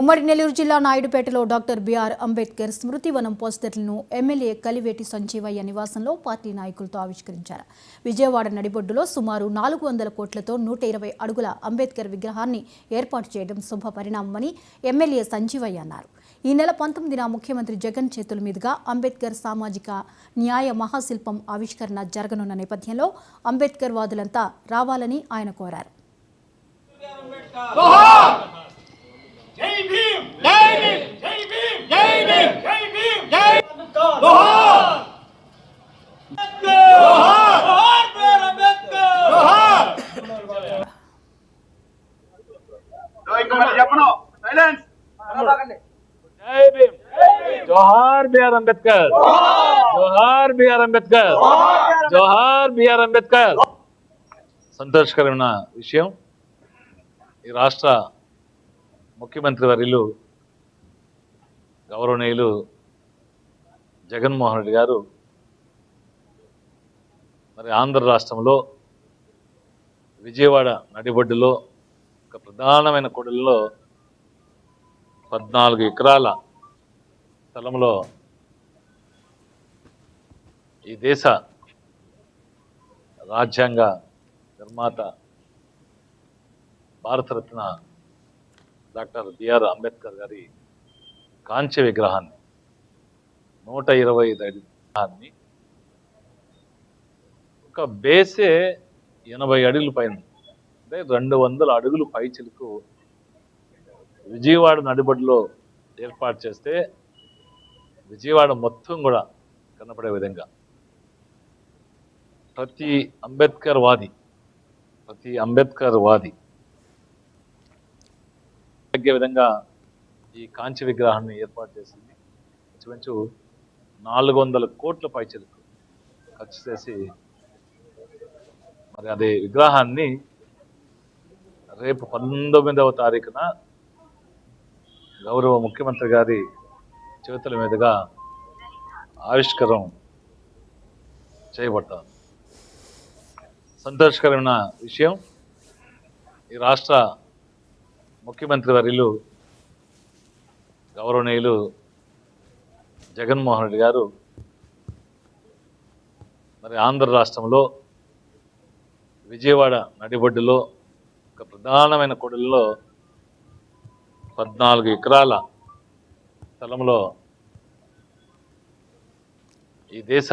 ఉమ్మడి నెల్లూరు జిల్లా నాయుడుపేటలో డాక్టర్ బిఆర్ అంబేద్కర్ స్మృతివనం పోస్టర్లను ఎమ్మెల్యే కలివేటి సంజీవయ్య నివాసంలో పార్టీ నాయకులతో ఆవిష్కరించారు. విజయవాడ నడిబొడ్డులో సుమారు 400 కోట్లతో 120 అడుగుల అంబేద్కర్ విగ్రహాన్ని ఏర్పాటు చేయడం శుభ పరిణామమని ఎమ్మెల్యే సంజీవయ్య అన్నారు. ఈ నెల 19న ముఖ్యమంత్రి జగన్ చేతుల మీదుగా అంబేద్కర్ సామాజిక న్యాయ మహాశిల్పం ఆవిష్కరణ జరగనున్న నేపథ్యంలో అంబేద్కర్ వాదులంతా రావాలని ఆయన కోరారు. जय भीम जय भीम जय भीम जय भीम जय भीम जय जोहार जोहार जोहार अंबेडकर जोहार जय कुमार చెప్పను సైలెన్స్ जय भीम जोहार बीआर अंबेडकर जोहार बीआर अंबेडकर जोहार बीआर अंबेडकर సంతోషకరమైన విషయం ఈ రాష్ట్ర ముఖ్యమంత్రి వర్యులు గౌరవనీయులు జగన్మోహన్ రెడ్డి గారు మరి ఆంధ్ర రాష్ట్రంలో విజయవాడ నడిబొడ్డులో ఒక ప్రధానమైన కూడలిలో 14 ఎకరాల స్థలంలో ఈ దేశ రాజ్యాంగ నిర్మాత భారతరత్న డాక్టర్ బిఆర్ అంబేద్కర్ గారి కాంస్య విగ్రహాన్ని 125 విగ్రహాన్ని ఒక బేసే 80 అడుగుల పైన అంటే 200 అడుగులు పైచిలకు విజయవాడ నడిబొడ్డులో ఏర్పాటు చేస్తే విజయవాడ మొత్తం కూడా కనపడే విధంగా ప్రతి అంబేద్కర్ వాది తగ్గే విధంగా ఈ కాంస్య విగ్రహాన్ని ఏర్పాటు చేసింది. ఇంచుమించు 400 కోట్ల పైచలకు ఖర్చు చేసి మరి అదే విగ్రహాన్ని రేపు 19వ తారీఖున గౌరవ ముఖ్యమంత్రి గారి చేతుల మీదుగా ఆవిష్కరణ చేయబడతారు. సంతోషకరమైన విషయం ఈ రాష్ట్ర ముఖ్యమంత్రి వర్యులు గౌరవనీయులు జగన్మోహన్ రెడ్డి గారు మరి ఆంధ్ర రాష్ట్రంలో విజయవాడ నడిబొడ్డులో ఒక ప్రధానమైన కూడలిలో 14 ఎకరాల స్థలంలో ఈ దేశ